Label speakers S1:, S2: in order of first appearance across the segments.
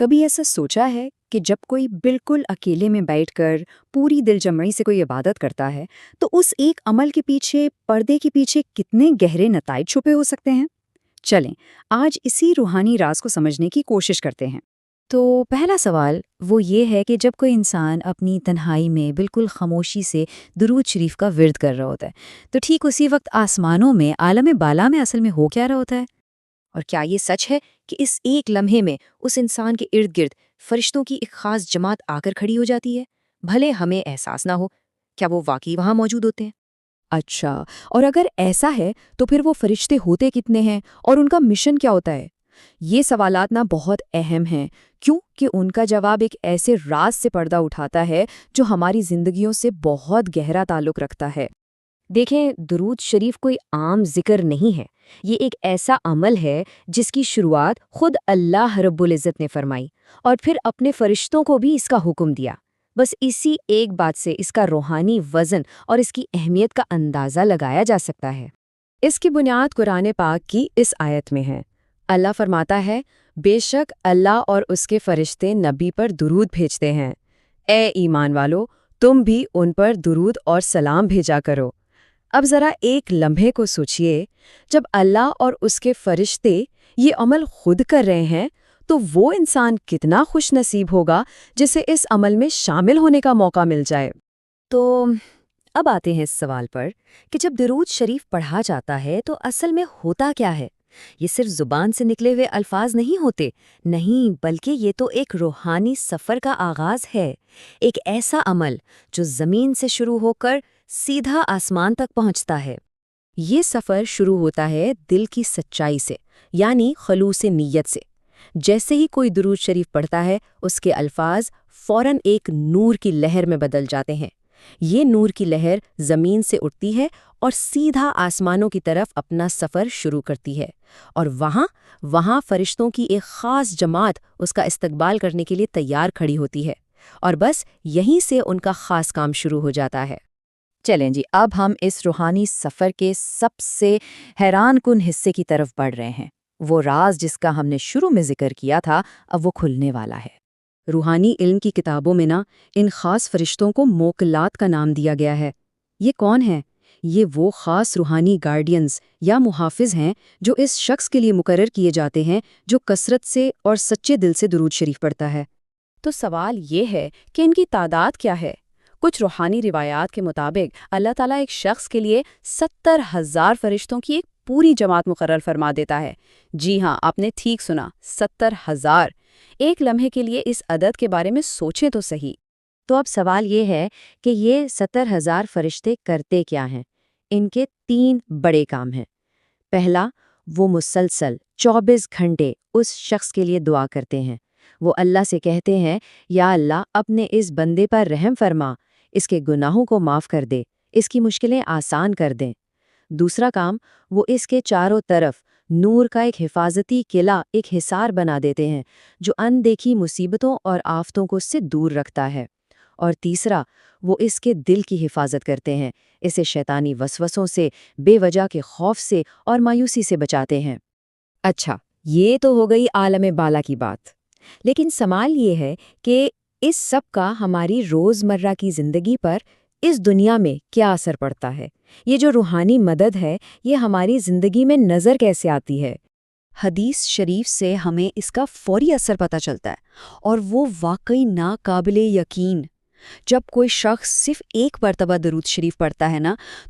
S1: کبھی ایسا سوچا ہے کہ جب کوئی بالکل اکیلے میں بیٹھ کر پوری دل جمعی سے کوئی عبادت کرتا ہے تو اس ایک عمل کے پیچھے پردے کے پیچھے کتنے گہرے نتائج چھپے ہو سکتے ہیں؟ چلیں آج اسی روحانی راز کو سمجھنے کی کوشش کرتے ہیں۔
S2: تو پہلا سوال وہ یہ ہے کہ جب کوئی انسان اپنی تنہائی میں بالکل خاموشی سے درود شریف کا ورد کر رہا ہوتا ہے تو ٹھیک اسی وقت آسمانوں میں عالم بالا میں اصل میں ہو کیا رہا ہوتا ہے؟
S3: اور کیا یہ سچ ہے کہ اس ایک لمحے میں اس انسان کے ارد گرد فرشتوں کی ایک خاص جماعت آ کر کھڑی ہو جاتی ہے، بھلے ہمیں احساس نہ ہو؟ کیا وہ واقعی وہاں موجود ہوتے ہیں؟
S4: اچھا، اور اگر ایسا ہے تو پھر وہ فرشتے ہوتے کتنے ہیں اور ان کا مشن کیا ہوتا ہے؟ یہ سوالات نا بہت اہم ہیں کیونکہ ان کا جواب ایک ایسے راز سے پردہ اٹھاتا ہے جو ہماری زندگیوں سے بہت گہرا تعلق رکھتا ہے۔
S3: دیکھیں، درود شریف کوئی عام ذکر نہیں ہے، یہ ایک ایسا عمل ہے جس کی شروعات خود اللہ رب العزت نے فرمائی اور پھر اپنے فرشتوں کو بھی اس کا حکم دیا۔ بس اسی ایک بات سے اس کا روحانی وزن اور اس کی اہمیت کا اندازہ لگایا جا سکتا ہے۔
S4: اس کی بنیاد قرآن پاک کی اس آیت میں ہے۔ اللہ فرماتا ہے، بے شک اللہ اور اس کے فرشتے نبی پر درود بھیجتے ہیں، اے ایمان والو تم بھی ان پر درود اور سلام بھیجا کرو۔ اب ذرا ایک لمحے کو سوچئے، جب اللہ اور اس کے فرشتے یہ عمل خود کر رہے ہیں تو وہ انسان کتنا خوش نصیب ہوگا جسے اس عمل میں شامل ہونے کا موقع مل جائے۔
S3: تو اب آتے ہیں اس سوال پر کہ جب درود شریف پڑھا جاتا ہے تو اصل میں ہوتا کیا ہے؟ یہ صرف زبان سے نکلے ہوئے الفاظ نہیں ہوتے، نہیں، بلکہ یہ تو ایک روحانی سفر کا آغاز ہے، ایک ایسا عمل جو زمین سے شروع ہو کر سیدھا آسمان تک پہنچتا ہے۔
S4: یہ سفر شروع ہوتا ہے دل کی سچائی سے، یعنی خلوص نیت سے۔ جیسے ہی کوئی درود شریف پڑھتا ہے اس کے الفاظ فوراً ایک نور کی لہر میں بدل جاتے ہیں۔ یہ نور کی لہر زمین سے اٹھتی ہے اور سیدھا آسمانوں کی طرف اپنا سفر شروع کرتی ہے، اور وہاں فرشتوں کی ایک خاص جماعت اس کا استقبال کرنے کے لیے تیار کھڑی ہوتی ہے، اور بس یہیں سے ان کا خاص کام شروع ہو جاتا ہے۔
S2: چلیں جی، اب ہم اس روحانی سفر کے سب سے حیران کن حصے کی طرف بڑھ رہے ہیں۔ وہ راز جس کا ہم نے شروع میں ذکر کیا تھا اب وہ کھلنے والا ہے۔
S1: روحانی علم کی کتابوں میں ان خاص فرشتوں کو موکلات کا نام دیا گیا ہے۔ یہ کون ہیں؟ یہ وہ خاص روحانی گارڈینز یا محافظ ہیں جو اس شخص کے لیے مقرر کیے جاتے ہیں جو کثرت سے اور سچے دل سے درود شریف پڑھتا ہے۔
S4: تو سوال یہ ہے کہ ان کی تعداد کیا ہے؟ کچھ روحانی روایات کے مطابق اللہ تعالیٰ ایک شخص کے لیے 70,000 فرشتوں کی ایک پوری جماعت مقرر فرما دیتا ہے۔ جی ہاں، آپ نے ٹھیک سنا، 70,000۔ ایک لمحے کے لیے اس عدد کے بارے میں سوچیں تو صحیح۔
S3: تو اب سوال یہ ہے کہ یہ 70,000 فرشتے کرتے کیا ہیں؟ ان کے 3 بڑے کام ہیں۔ پہلا، وہ مسلسل 24 گھنٹے اس شخص کے لیے دعا کرتے ہیں۔ وہ اللہ سے کہتے ہیں، یا اللہ اپنے اس بندے پر رحم فرما، اس کے گناہوں کو معاف کر دے، اس کی مشکلیں آسان کر دیں۔ دوسرا کام، وہ اس کے چاروں طرف نور کا ایک حفاظتی قلعہ، ایک حصار بنا دیتے ہیں جو ان دیکھی مصیبتوں اور آفتوں کو اس سے دور رکھتا ہے۔ اور تیسرا، وہ اس کے دل کی حفاظت کرتے ہیں، اسے شیطانی وسوسوں سے، بے وجہ کے خوف سے اور مایوسی سے بچاتے ہیں۔
S2: اچھا، یہ تو ہو گئی عالم بالا کی بات، لیکن سوال یہ ہے کہ اس سب کا ہماری روزمرہ کی زندگی پر، اس دنیا میں کیا اثر پڑتا ہے؟ یہ جو روحانی مدد ہے یہ ہماری زندگی میں نظر کیسے آتی ہے؟
S1: حدیث شریف سے ہمیں اس کا فوری اثر پتہ چلتا ہے، اور وہ واقعی ناقابل یقین۔ جب کوئی شخص صرف ایک مرتبہ درود شریف پڑھتا ہے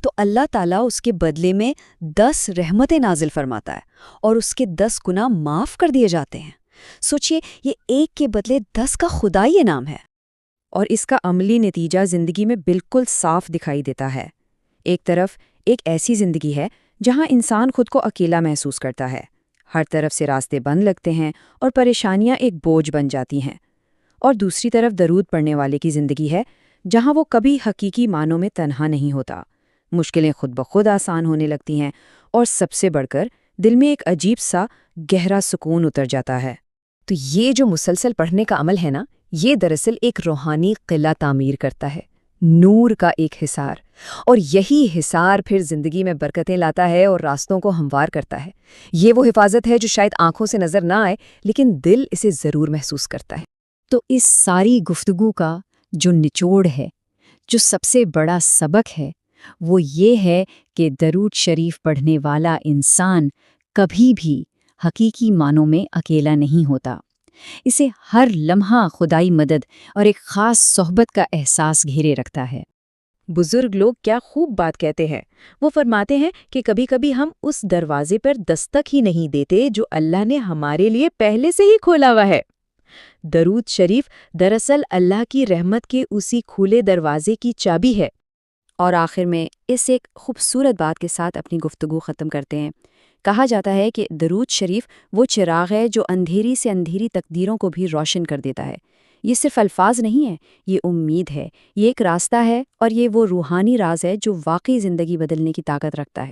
S1: تو اللہ تعالیٰ اس کے بدلے میں 10 رحمتیں نازل فرماتا ہے اور اس کے 10 گناہ معاف کر دیے جاتے ہیں۔ سوچئے، یہ ایک کے بدلے 10 کا خدائی انعام ہے، اور اس کا عملی نتیجہ زندگی میں بالکل صاف دکھائی دیتا ہے۔ ایک طرف ایک ایسی زندگی ہے جہاں انسان خود کو اکیلا محسوس کرتا ہے، ہر طرف سے راستے بند لگتے ہیں اور پریشانیاں ایک بوجھ بن جاتی ہیں، اور دوسری طرف درود پڑھنے والے کی زندگی ہے جہاں وہ کبھی حقیقی معنوں میں تنہا نہیں ہوتا، مشکلیں خود بخود آسان ہونے لگتی ہیں، اور سب سے بڑھ کر دل میں ایک عجیب سا گہرا سکون اتر جاتا ہے۔
S2: تو یہ جو مسلسل پڑھنے کا عمل ہے یہ دراصل ایک روحانی قلعہ تعمیر کرتا ہے۔
S1: نور کا ایک حصار، اور یہی حصار پھر زندگی میں برکتیں لاتا ہے اور راستوں کو ہموار کرتا ہے۔ یہ وہ حفاظت ہے جو شاید آنکھوں سے نظر نہ آئے لیکن دل اسے ضرور محسوس کرتا ہے۔
S2: تو اس ساری گفتگو کا جو نچوڑ ہے، جو سب سے بڑا سبق ہے، وہ یہ ہے کہ درود شریف پڑھنے والا انسان کبھی بھی حقیقی معنوں میں اکیلا نہیں ہوتا۔ اسے ہر لمحہ خدائی مدد اور ایک خاص صحبت کا احساس گھیرے رکھتا ہے۔
S4: بزرگ لوگ کیا خوب بات کہتے ہیں۔ وہ فرماتے ہیں کہ کبھی کبھی ہم اس دروازے پر دستک ہی نہیں دیتے جو اللہ نے ہمارے لیے پہلے سے ہی کھولا ہوا ہے۔ درود شریف دراصل اللہ کی رحمت کے اسی کھلے دروازے کی چابی ہے۔
S1: اور آخر میں اس ایک خوبصورت بات کے ساتھ اپنی گفتگو ختم کرتے ہیں۔ کہا جاتا ہے کہ درود شریف وہ چراغ ہے جو اندھیری سے اندھیری تقدیروں کو بھی روشن کر دیتا ہے۔ یہ صرف الفاظ نہیں ہے، یہ امید ہے، یہ ایک راستہ ہے، اور یہ وہ روحانی راز ہے جو واقعی زندگی بدلنے کی طاقت رکھتا ہے۔